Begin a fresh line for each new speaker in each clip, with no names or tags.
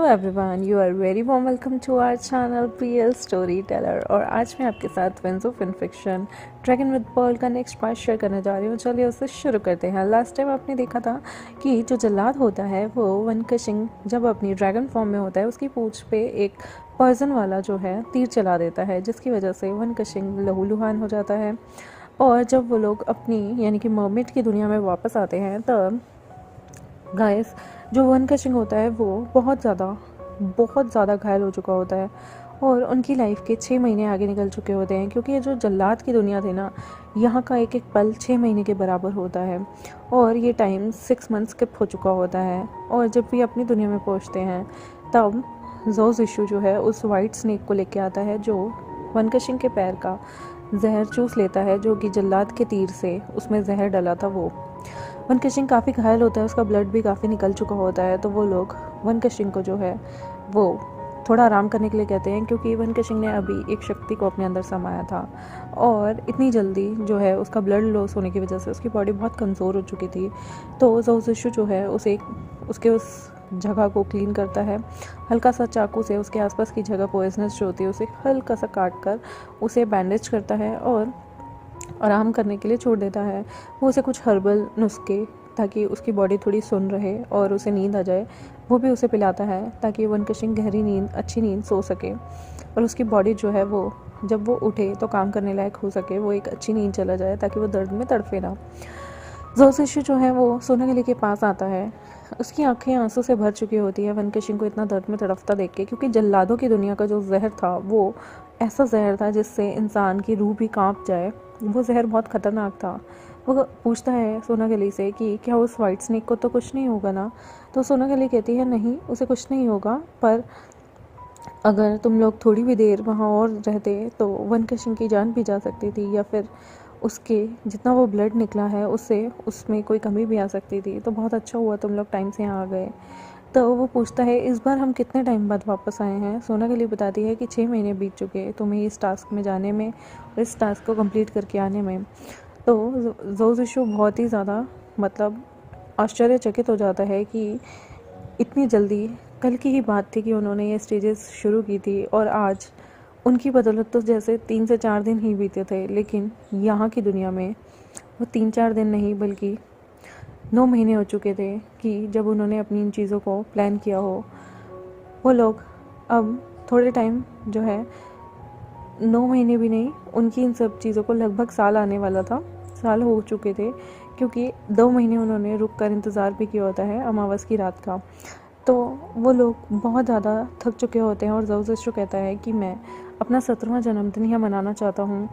Everyone, you are very warm welcome to our channel PL story teller. और आज मैं आपके साथ wings of infection dragon with pearl का नेक्स्ट पार्ट शेयर करने जा रही हूँ। चलिए उससे शुरू करते हैं। लास्ट टाइम आपने देखा था कि जो जल्लाद होता है वो वनकशिंग जब अपनी ड्रैगन फॉर्म में होता है उसकी पूंछ पे एक पॉइजन वाला जो है तीर चला देता है, जिसकी वजह से वनकशिंग लहूलुहान हो जाता है। और जब वो लोग अपनी यानी कि मर्मेड की दुनिया में वापस आते हैं तब गाइस जो वनकशिंग होता है वो बहुत ज़्यादा घायल हो चुका होता है और उनकी लाइफ के 6 महीने आगे निकल चुके होते हैं, क्योंकि ये जो जल्लाद की दुनिया थी ना, यहाँ का एक एक पल 6 महीने के बराबर होता है और ये टाइम 6 मंथ स्किप हो चुका होता है। और जब भी अपनी दुनिया में पहुँचते हैं तब ज़ोज़िशु जो है उस वाइट स्नेक को लेके आता है जो वनकशिंग के पैर का जहर चूस लेता है, जो कि जल्लाद के तीर से उसमें जहर डला था। वो वनकशिंग काफ़ी घायल होता है, उसका ब्लड भी काफ़ी निकल चुका होता है। तो वो लोग वनकशिंग को जो है वो थोड़ा आराम करने के लिए कहते हैं, क्योंकि वनकशिंग ने अभी एक शक्ति को अपने अंदर समाया था और इतनी जल्दी जो है उसका ब्लड लॉस होने की वजह से उसकी बॉडी बहुत कमज़ोर हो चुकी थी। तो ज़ोज़िशु जो है उसके उस जगह को क्लीन करता है, हल्का सा चाकू से उसके आसपास की जगह पॉइजनस जो होती है उसे हल्का सा काट कर उसे बैंडेज करता है और आराम करने के लिए छोड़ देता है। वो उसे कुछ हर्बल नुस्खे, ताकि उसकी बॉडी थोड़ी सुन रहे और उसे नींद आ जाए, वो भी उसे पिलाता है ताकि वनकशिंग गहरी नींद, अच्छी नींद सो सके और उसकी बॉडी जो है वो जब वो उठे तो काम करने लायक हो सके, वो एक अच्छी नींद चला जाए ताकि वो दर्द में तड़फे ना। ज़ोज़िशु जो है वो सोनागली के पास आता है, उसकी आंखें आंसू से भर चुकी होती है वनकशिंग को इतना दर्द में तड़फता देख के, क्योंकि जल्लादों की दुनिया का जो जहर था वो ऐसा जहर था जिससे इंसान की रूह भी कांप जाए। वो जहर बहुत ख़तरनाक था। वो पूछता है सोनागली से कि क्या उस वाइट स्नेक को तो कुछ नहीं होगा ना। तो सोनागली कहती है नहीं, उसे कुछ नहीं होगा, पर अगर तुम लोग थोड़ी भी देर वहाँ और रहते तो वनकशिंग की जान भी जा सकती थी, या फिर उसके जितना वो ब्लड निकला है उससे उसमें कोई कमी भी आ सकती थी। तो बहुत अच्छा हुआ तुम लोग टाइम से यहाँ आ गए। तो वो पूछता है इस बार हम कितने टाइम बाद वापस आए हैं। सोनागली बताती है कि 6 महीने बीत चुके तुम्हें इस टास्क में जाने में और इस टास्क को कंप्लीट करके आने में। तो ज़ोज़िशु बहुत ही ज़्यादा आश्चर्यचकित हो जाता है कि इतनी जल्दी, कल की ही बात थी कि उन्होंने ये स्टेजेस शुरू की थी और आज उनकी बदौलत तो जैसे 3 से 4 दिन ही बीते थे, लेकिन यहाँ की दुनिया में वो 3-4 दिन नहीं बल्कि 9 महीने हो चुके थे कि जब उन्होंने अपनी इन चीज़ों को प्लान किया हो। वो लोग अब थोड़े टाइम जो है 9 महीने भी नहीं, उनकी इन सब चीज़ों को लगभग साल आने वाला था, साल हो चुके थे, क्योंकि 2 महीने उन्होंने रुक कर इंतज़ार भी किया होता है अमावस की रात का। तो वो लोग बहुत ज़्यादा थक चुके होते हैं और ज़ोज़िशु कहता है कि मैं अपना 17वां जन्मदिन यहाँ मनाना चाहता हूँ,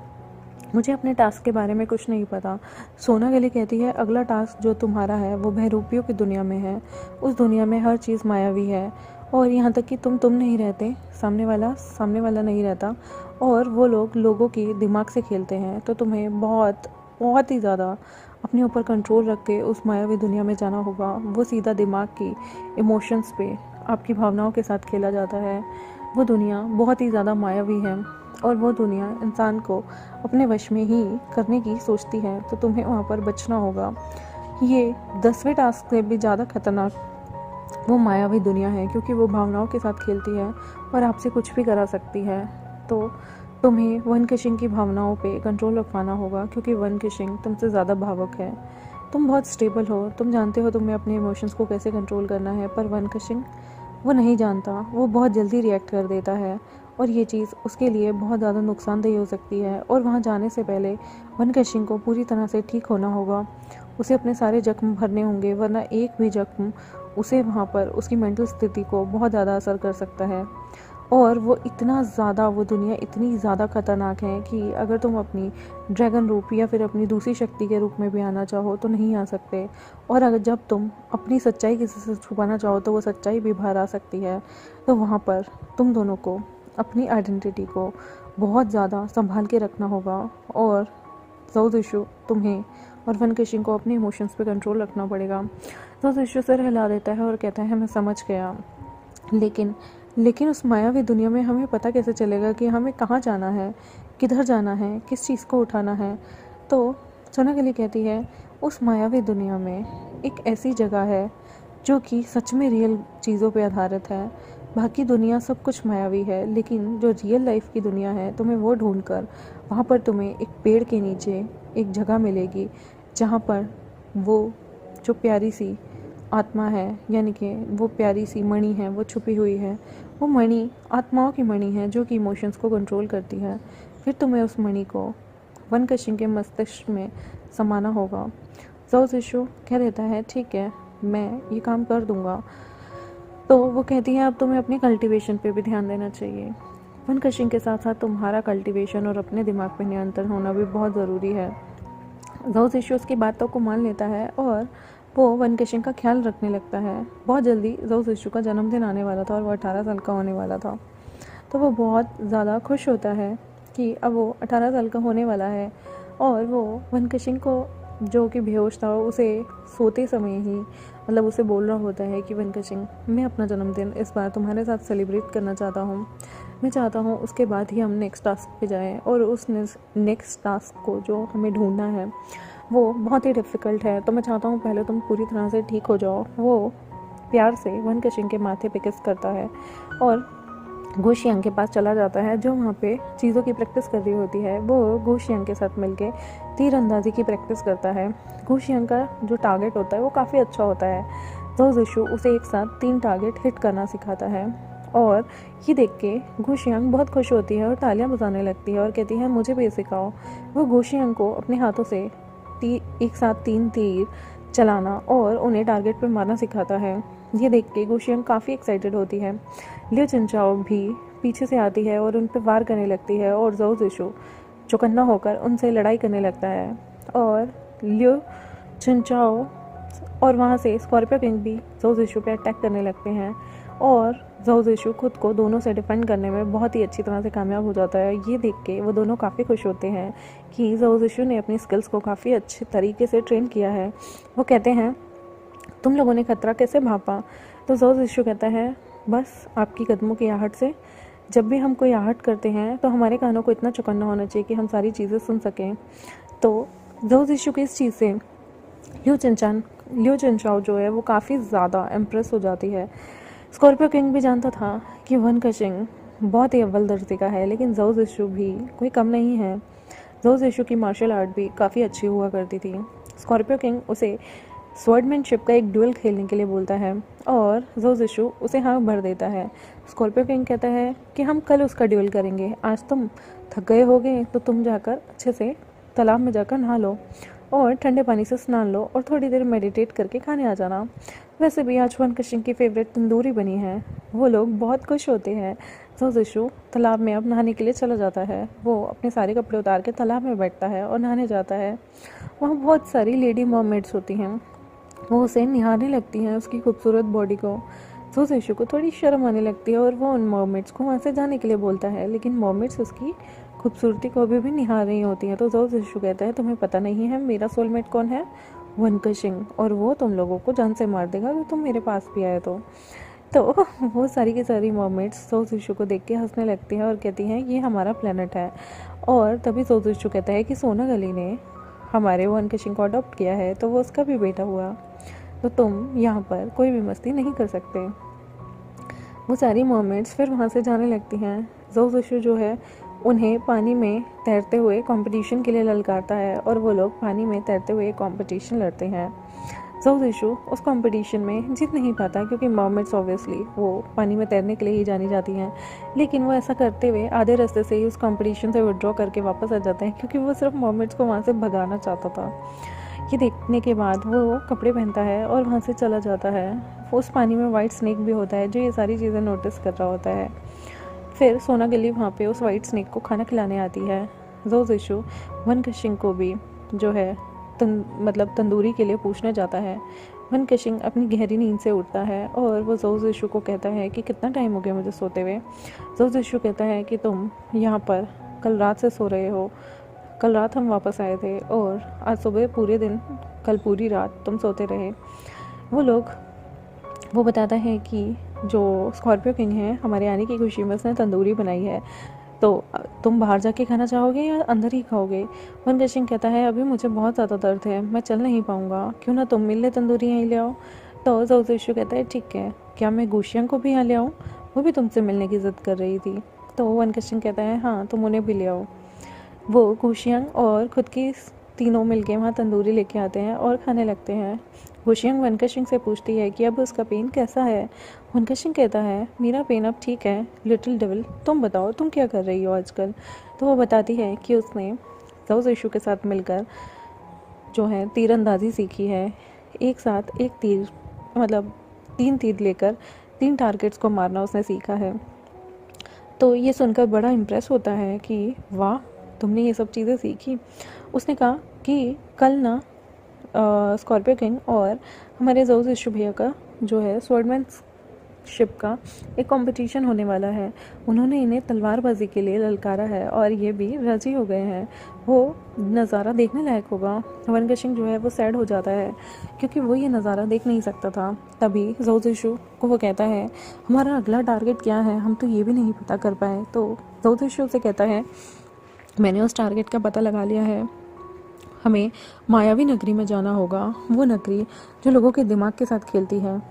मुझे अपने टास्क के बारे में कुछ नहीं पता। सोनागली कहती है अगला टास्क जो तुम्हारा है वो बहरूपियों की दुनिया में है। उस दुनिया में हर चीज़ मायावी है और यहाँ तक कि तुम नहीं रहते, सामने वाला नहीं रहता और वो लोग लोगों की दिमाग से खेलते हैं। तो तुम्हें बहुत ही ज़्यादा अपने ऊपर कंट्रोल रख के उस मायावी दुनिया में जाना होगा। वो सीधा दिमाग की इमोशंस पे, आपकी भावनाओं के साथ खेला जाता है। वो दुनिया बहुत ही ज़्यादा मायावी है और वो दुनिया इंसान को अपने वश में ही करने की सोचती है। तो तुम्हें वहाँ पर बचना होगा। ये 10वें टास्क से भी ज़्यादा खतरनाक वो मायावी दुनिया है, क्योंकि वो भावनाओं के साथ खेलती है और आपसे कुछ भी करा सकती है। तो तुम्हें वनकशिंग की भावनाओं पे कंट्रोल रखवाना होगा, क्योंकि वनकशिंग तुमसे ज़्यादा भावुक है। तुम बहुत स्टेबल हो, तुम जानते हो तुम्हें अपने इमोशंस को कैसे कंट्रोल करना है, पर वनकशिंग वो नहीं जानता, वो बहुत जल्दी रिएक्ट कर देता है और ये चीज़ उसके लिए बहुत ज़्यादा नुकसानदेह हो सकती है। और वहाँ जाने से पहले वनकशिंग को पूरी तरह से ठीक होना होगा, उसे अपने सारे जख्म भरने होंगे, वरना एक भी जख्म उसे वहाँ पर उसकी मेंटल स्थिति को बहुत ज़्यादा असर कर सकता है। और वो दुनिया इतनी ज़्यादा ख़तरनाक है कि अगर तुम अपनी ड्रैगन रूप या फिर अपनी दूसरी शक्ति के रूप में भी आना चाहो तो नहीं आ सकते, और अगर जब तुम अपनी सच्चाई किसी से छुपाना चाहो तो वो सच्चाई भी बाहर आ सकती है। तो वहाँ पर तुम दोनों को अपनी आइडेंटिटी को बहुत ज़्यादा संभाल के रखना होगा और ज़ोज़िशु तुम्हें और वनकशिंग को अपने इमोशंस पे कंट्रोल रखना पड़ेगा। ज़ोज़िशु सिर हिला देता है और कहता है मैं समझ गया, लेकिन उस मायावी दुनिया में हमें पता कैसे चलेगा कि हमें कहाँ जाना है, किधर जाना है, किस चीज़ को उठाना है। तो सोनागली कहती है उस मायावी दुनिया में एक ऐसी जगह है जो कि सच में रियल चीज़ों पे आधारित है। बाकी दुनिया सब कुछ मायावी है, लेकिन जो रियल लाइफ की दुनिया है तुम्हें वो ढूंढ कर वहाँ पर तुम्हें एक पेड़ के नीचे एक जगह मिलेगी, जहाँ पर वो जो प्यारी सी आत्मा है, यानी कि वो प्यारी सी मणि है, वो छुपी हुई है। वो मणि आत्माओं की मणि है जो कि इमोशंस को कंट्रोल करती है। फिर तुम्हें उस मणि को वन कशिंग के मस्तिष्क में समाना होगा। ज़ाओ ज़िशु कह देता है ठीक है, मैं ये काम कर दूंगा। तो वो कहती है अब तुम्हें अपनी कल्टीवेशन पे भी ध्यान देना चाहिए। वन कशिंग के साथ साथ तुम्हारा कल्टीवेशन और अपने दिमाग पे नियंत्रण होना भी बहुत ज़रूरी है। ज़ाओ ज़िशु उसकी बातों को मान लेता है और वो वन कशिंग का ख्याल रखने लगता है। बहुत जल्दी ज़ाओ ज़िशु का जन्मदिन आने वाला था और वो 18 साल का होने वाला था। तो वो बहुत ज़्यादा खुश होता है कि अब वो 18 साल का होने वाला है और वो वन कशिंग को, जो कि बेहोश था, उसे सोते समय ही मतलब उसे बोल रहा होता है कि वन कशिंग, मैं अपना जन्मदिन इस बार तुम्हारे साथ सेलिब्रेट करना चाहता हूँ। मैं चाहता हूँ उसके बाद ही हम नेक्स्ट टास्क पे जाएं, और उस नेक्स्ट टास्क को जो हमें ढूंढना है वो बहुत ही डिफ़िकल्ट है। तो मैं चाहता हूँ पहले तुम पूरी तरह से ठीक हो जाओ। वो प्यार से वन कशिंग के माथे पे किस करता है और गुशियांग के पास चला जाता है, जो वहाँ पे चीज़ों की प्रैक्टिस कर रही होती है। वो गुशियांग के साथ मिलके तीरंदाजी की प्रैक्टिस करता है। गुशियांग का जो टारगेट होता है वो काफ़ी अच्छा होता है। ज़ाओ ज़िशु उसे एक साथ 3 टारगेट हिट करना सिखाता है, और ये देख के गुशियांग बहुत खुश होती है और तालियां बजाने लगती है और कहती है मुझे भी सिखाओ। वो गुशियांग को अपने हाथों से एक साथ 3 तीर चलाना और उन्हें टारगेट पर मारना सिखाता है। ये देख के गुशियांग काफ़ी एक्साइटेड होती है। लियो चिनचाओ भी पीछे से आती है और उन पर वार करने लगती है, और ज़ाओ ज़िशु चौकन्ना होकर उनसे लड़ाई करने लगता है। और लियो चिनचाओ और वहाँ से स्कॉर्पियो किंग भी ज़ाओ ज़िशु पे अटैक करने लगते हैं, और ज़ाओ ज़िशु खुद को दोनों से डिफेंड करने में बहुत ही अच्छी तरह से कामयाब हो जाता है। ये देख के वो दोनों काफ़ी खुश होते हैं कि ज़ाओ ज़िशु ने अपनी स्किल्स को काफ़ी अच्छे तरीके से ट्रेन किया है। वो कहते हैं तुम लोगों ने खतरा कैसे भांपा? तो ज़ाओ ज़िशु कहता है बस आपकी कदमों की आहट से। जब भी हम कोई आहट करते हैं तो हमारे कानों को इतना चौकन्ना होना चाहिए कि हम सारी चीज़ें सुन सकें। तो ज़ाओ ज़िशु की इस चीज़ से लियो चिनचाओ जो है वो काफ़ी ज़्यादा इम्प्रेस हो जाती है। स्कॉर्पियो किंग भी जानता था कि वन कशिंग बहुत ही अव्वल दर्जे का है, लेकिन ज़ाओ ज़िशु भी कोई कम नहीं है। ज़ाओ ज़िशु की मार्शल आर्ट भी काफ़ी अच्छी हुआ करती थी। स्कॉर्पियो किंग उसे स्वॉर्डमैनशिप का एक ड्यूल खेलने के लिए बोलता है, और ज़ाओ ज़िशु उसे हाँ भर देता है। स्कॉर्पियो किंग कहता है कि हम कल उसका ड्यूल करेंगे, आज तुम थक गए होगे तो तुम जाकर अच्छे से तालाब में जाकर नहा लो और ठंडे पानी से स्नान लो और थोड़ी देर मेडिटेट करके खाने आ जाना। वैसे भी आज वन कशिंग की फेवरेट तंदूरी बनी है। वो लोग बहुत खुश होते हैं। ज़ाओ ज़िशु तालाब में अब नहाने के लिए चला जाता है। वो अपने सारे कपड़े उतार के तालाब में बैठता है और नहाने जाता है। वहाँ बहुत सारी लेडी मर्मेड्स होती हैं, वो उसे निहारने लगती हैं उसकी खूबसूरत बॉडी को। ज़ाओ ज़िशु को थोड़ी शर्म आने लगती है और वो उन मर्मेड्स को वहाँ से जाने के लिए बोलता है, लेकिन मर्मेड्स उसकी खूबसूरती को अभी भी निहार रही होती हैं। तो ज़ाओ ज़िशु कहता है तुम्हें पता नहीं है मेरा सोलमेट कौन है? वन कशिंग, और वो तुम लोगों को जान से मार देगा अगर तुम मेरे पास भी आए तो वो सारी की सारी मर्मेड्स ज़ाओ ज़िशु को देख के हंसने लगती हैं और कहती हैं ये हमारा प्लेनेट है। और तभी ज़ाओ ज़िशु कहता है कि सोना गली ने हमारे वन कशिंग को अडॉप्ट किया है तो वो उसका भी बेटा हुआ, तो तुम यहाँ पर कोई भी मस्ती नहीं कर सकते। वो सारी मर्मेड्स फिर वहाँ से जाने लगती हैं। ज़ाओ ज़िशु जो है उन्हें पानी में तैरते हुए कंपटीशन के लिए ललकारता है, और वो लोग पानी में तैरते हुए कंपटीशन लड़ते हैं। ज़ाओ ज़िशु उस कंपटीशन में जीत नहीं पाता, क्योंकि मर्मेड्स ऑब्वियसली वो पानी में तैरने के लिए ही जानी जाती हैं, लेकिन वो ऐसा करते हुए आधे रास्ते से ही उस कंपटीशन से विड्रॉ करके वापस आ जाते हैं, क्योंकि वो सिर्फ मर्मेड्स को वहाँ से भगाना चाहता था। ये देखने के बाद वो कपड़े पहनता है और वहाँ से चला जाता है। उस पानी में वाइट स्नेक भी होता है जो ये सारी चीज़ें नोटिस कर रहा होता है। फिर सोना गली वहाँ पे उस वाइट स्नेक को खाना खिलाने आती है। ज़ाओ ज़िशु वन कशिंग को भी जो है तंदूरी के लिए पूछने जाता है। वन कशिंग अपनी गहरी नींद से उठता है और वो ज़ाओ ज़िशु को कहता है कि कितना टाइम हो गया मुझे सोते हुए। ज़ाओ ज़िशु कहता है कि तुम यहाँ पर कल रात से सो रहे हो, कल रात हम वापस आए थे और आज सुबह पूरे दिन, कल पूरी रात तुम सोते रहे। वो बताता है कि जो स्कॉर्पियो किंग है हमारे आने की खुशी में उसने तंदूरी बनाई है, तो तुम बाहर जाके खाना चाहोगे या अंदर ही खाओगे? वन कशिंग कहता है अभी मुझे बहुत ज़्यादा दर्द है, मैं चल नहीं पाऊँगा, क्यों ना तुम मिल ले तंदूरी यहीं ले आओ। तो जाओ जिशु कहता है ठीक है, क्या मैं गुशियांग को भी यहाँ ले आऊँ, वो भी तुमसे मिलने की ज़िद कर रही थी। तो वन कशिंग कहता है हाँ तुम उन्हें भी ले आओ। वो गुशियांग और खुद की तीनों मिलके वहाँ तंदूरी लेके आते हैं और खाने लगते हैं। गुशियांग वनकशिंग से पूछती है कि अब उसका पेन कैसा है। वनकशिंग कहता है मेरा पेन अब ठीक है। लिटिल डेविल तुम बताओ तुम क्या कर रही हो आजकल। तो वो बताती है कि उसने जाओ जिशु के साथ मिलकर जो है तीरंदाजी सीखी है। एक साथ एक तीर मतलब 3 तीर लेकर 3 टारगेट्स को मारना उसने सीखा है। तो ये सुनकर बड़ा इम्प्रेस होता है कि वाह तुमने ये सब चीज़ें सीखी। उसने कहा कि कल ना स्कॉर्पियो किंग और हमारे जाओ जिशु भैया का जो है स्वॉर्डमैनशिप का एक कंपटीशन होने वाला है। उन्होंने इन्हें तलवारबाजी के लिए ललकारा है और ये भी राजी हो गए हैं। वो नज़ारा देखने लायक होगा। वनकशिंग जो है वो सैड हो जाता है क्योंकि वो ये नज़ारा देख नहीं सकता था। तभी जाओ जिशु को वो कहता है हमारा अगला टारगेट क्या है, हम तो ये भी नहीं पता कर पाए। तो जाओ जिशु से कहता है मैंने उस टारगेट का पता लगा लिया है, हमें मायावी नगरी में जाना होगा। वो नगरी जो लोगों के दिमाग के साथ खेलती है।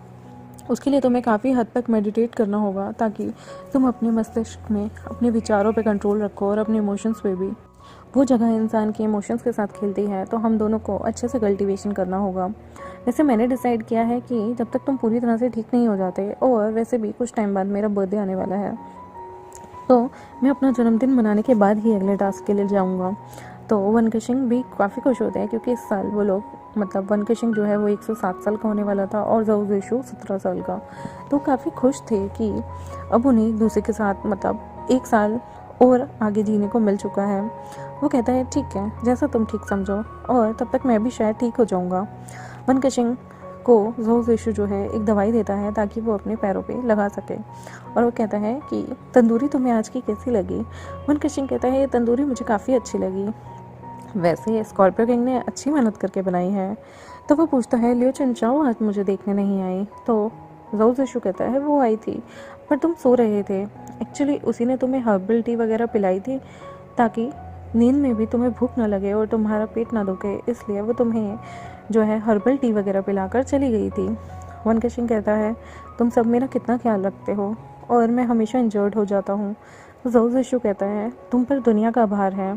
उसके लिए तुम्हें काफ़ी हद तक मेडिटेट करना होगा ताकि तुम अपने मस्तिष्क में अपने विचारों पे कंट्रोल रखो और अपने इमोशंस पे भी। वो जगह इंसान के इमोशंस के साथ खेलती है, तो हम दोनों को अच्छे से कल्टीवेशन करना होगा। वैसे मैंने डिसाइड किया है कि जब तक तुम पूरी तरह से ठीक नहीं हो जाते, और वैसे भी कुछ टाइम बाद मेरा बर्थडे आने वाला है, तो मैं अपना जन्मदिन मनाने के बाद ही अगले टास्क के लिए जाऊंगा। तो वनकशिंग भी काफ़ी खुश होते हैं क्योंकि इस साल वो लोग मतलब वनकशिंग जो है वो 107 साल का होने वाला था और जाओ जिशु 17 साल का। तो काफ़ी खुश थे कि अब उन्हें एक दूसरे के साथ मतलब 1 साल और आगे जीने को मिल चुका है। वो कहता है ठीक है जैसा तुम ठीक समझो, और तब तक मैं भी शायद ठीक हो जाऊँगा। वनकशिंग को जाओ जिशु जो है एक दवाई देता है ताकि वो अपने पैरों पे लगा सके, और वो कहता है कि तंदूरी तुम्हें आज की कैसी लगी। वनकशिंग कहता है ये तंदूरी मुझे काफ़ी अच्छी लगी, वैसे स्कॉर्पियो किंग ने अच्छी मेहनत करके बनाई है। तो वो पूछता है लियो चनचाओ आज मुझे देखने नहीं आई। तो जाओ जिशु कहता है वो आई थी पर तुम सो रहे थे। एक्चुअली उसी ने तुम्हें हर्बल टी वगैरह पिलाई थी ताकि नींद में भी तुम्हें भूख ना लगे और तुम्हारा पेट ना दुखे, इसलिए वो तुम्हें जो है हर्बल टी वगैरह पिलाकर चली गई थी। वनकशिंग कहता है तुम सब मेरा कितना ख्याल रखते हो और मैं हमेशा इंजर्ड हो जाता हूँ। जाओ जिशु कहता है तुम पर दुनिया का भार है,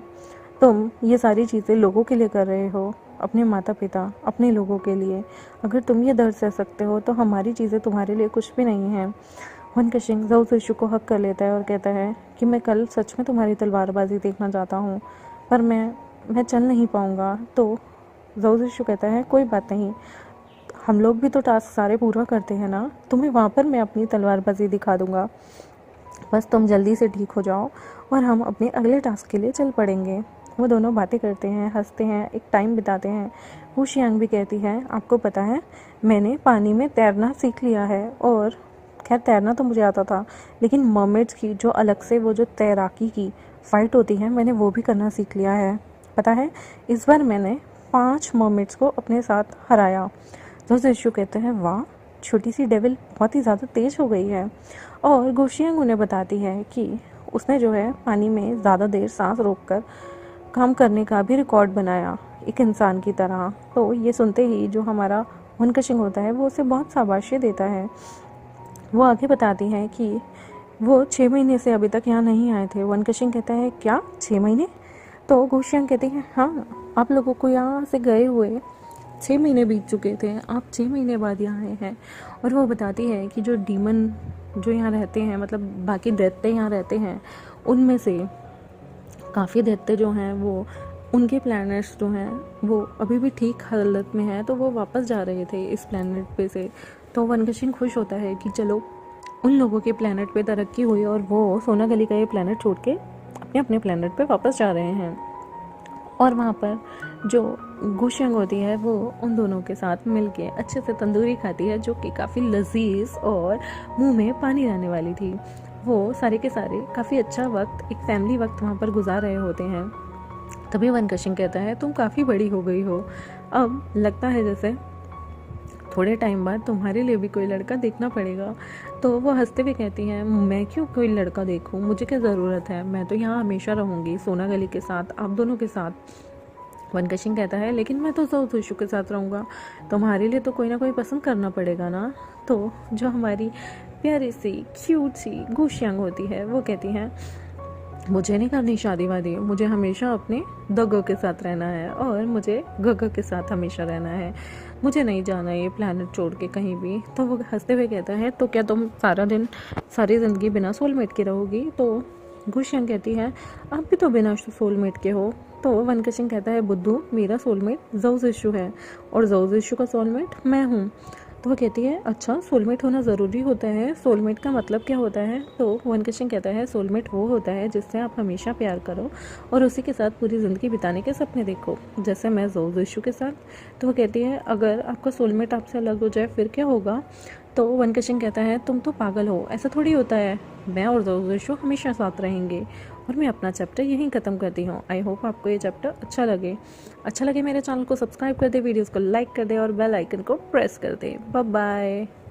तुम ये सारी चीज़ें लोगों के लिए कर रहे हो, अपने माता पिता अपने लोगों के लिए। अगर तुम ये दर्द सह सकते हो तो हमारी चीज़ें तुम्हारे लिए कुछ भी नहीं है। वनकशिंग जाओ जिशु को हक कर लेता है और कहता है कि मैं कल सच में तुम्हारी तलवारबाजी देखना चाहता हूँ, पर मैं चल नहीं पाऊँगा। तो जाओ जिशु कहता है कोई बात नहीं, हम लोग भी तो टास्क सारे पूरा करते हैं ना, तुम्हें वहाँ पर मैं अपनी तलवारबाजी दिखा दूँगा, बस तुम जल्दी से ठीक हो जाओ और हम अपने अगले टास्क के लिए चल पड़ेंगे। वो दोनों बातें करते हैं, हंसते हैं, एक टाइम बिताते हैं। वो शियांग भी कहती है आपको पता है मैंने पानी में तैरना सीख लिया है, और खैर तैरना तो मुझे आता था लेकिन मर्मेड्स की जो अलग से वो जो तैराकी की फ़ाइट होती है मैंने वो भी करना सीख लिया है। पता है इस बार मैंने 5 मर्मेड्स को अपने साथ हराया। तो जिशु कहते हैं वाह छोटी सी डेविल बहुत ही ज़्यादा तेज़ हो गई है। और गुशियांग उन्हें बताती है कि उसने जो है पानी में ज़्यादा देर सांस रोककर काम करने का भी रिकॉर्ड बनाया एक इंसान की तरह। तो ये सुनते ही जो हमारा वनकशिंग होता है वो उसे बहुत शाबाशी देता है। वो आगे बताती हैं कि वो 6 महीने से अभी तक यहाँ नहीं आए थे। वनकशिंग कहता है क्या 6 महीने? तो गुशियांग कहती है हाँ आप लोगों को यहाँ से गए हुए 6 महीने बीत चुके थे, आप 6 महीने बाद यहाँ आए हैं। और वो बताती है कि जो डीमन जो यहाँ रहते हैं मतलब बाकी दैत्य यहाँ रहते हैं उनमें से काफ़ी दैत्य जो हैं वो उनके प्लैनेट्स जो हैं वो अभी भी ठीक हालत में हैं, तो वो वापस जा रहे थे इस प्लैनेट पे से। तो वनकशिंग खुश होता है कि चलो उन लोगों के प्लैनेट पे तरक्की हुई और वो सोना गली का ये प्लैनेट छोड़ के अपने अपने प्लैनेट पे वापस जा रहे हैं। और वहाँ पर जो गुशियांग होती है वो उन दोनों के साथ मिलके अच्छे से तंदूरी खाती है जो कि काफ़ी लजीज और मुंह में पानी आने वाली थी। वो सारे के सारे काफ़ी अच्छा वक्त एक फैमिली वक्त वहाँ पर गुजार रहे होते हैं। तभी वनकशिंग कहता है तुम काफ़ी बड़ी हो गई हो, अब लगता है जैसे थोड़े टाइम बाद तुम्हारे लिए भी कोई लड़का देखना पड़ेगा। तो वो हंसते हुए कहती हैं मैं क्यों कोई लड़का देखूं, मुझे क्या ज़रूरत है, मैं तो यहाँ हमेशा रहूँगी सोना गली के साथ, आप दोनों के साथ। वनकशिंग कहता है लेकिन मैं तो जोजोशु के साथ रहूँगा, तुम्हारे लिए तो कोई ना कोई पसंद करना पड़ेगा ना। तो जो हमारी प्यारी सी क्यूट सी गुशियांग होती है वो कहती है मुझे नहीं करनी शादी वादी, मुझे हमेशा अपने गगो के साथ रहना है और मुझे गगो के साथ हमेशा रहना है, मुझे नहीं जाना ये प्लानट छोड़ के कहीं भी। तो वो हंसते हुए कहता है तो क्या तुम सारा दिन सारी ज़िंदगी बिना सोलमेट के रहोगी। तो गुशियांग कहती है आप भी तो बिना सोलमेट के हो। तो वनकशिंग कहता है बुद्धू, मेरा सोलमेट जोजोशु है और जोजोशु का सोलमेट मैं हूँ। तो वो कहती है अच्छा सोलमेट होना ज़रूरी होता है, सोलमेट का मतलब क्या होता है। तो वनकशिंग कहता है सोलमेट वो होता है जिससे आप हमेशा प्यार करो और उसी के साथ पूरी ज़िंदगी बिताने के सपने देखो, जैसे मैं जोजोशु के साथ। तो वो कहती है अगर आपका सोलमेट आपसे अलग हो जाए फिर क्या होगा। तो वनकशिंग कहता है तुम तो पागल हो, ऐसा थोड़ी होता है, मैं और जोजोशु हमेशा साथ रहेंगे। और मैं अपना चैप्टर यहीं ख़त्म करती हूँ। आई होप आपको ये चैप्टर अच्छा लगे मेरे चैनल को सब्सक्राइब कर दे, वीडियोस को लाइक कर दे और बेल आइकन को प्रेस कर दे। Bye bye.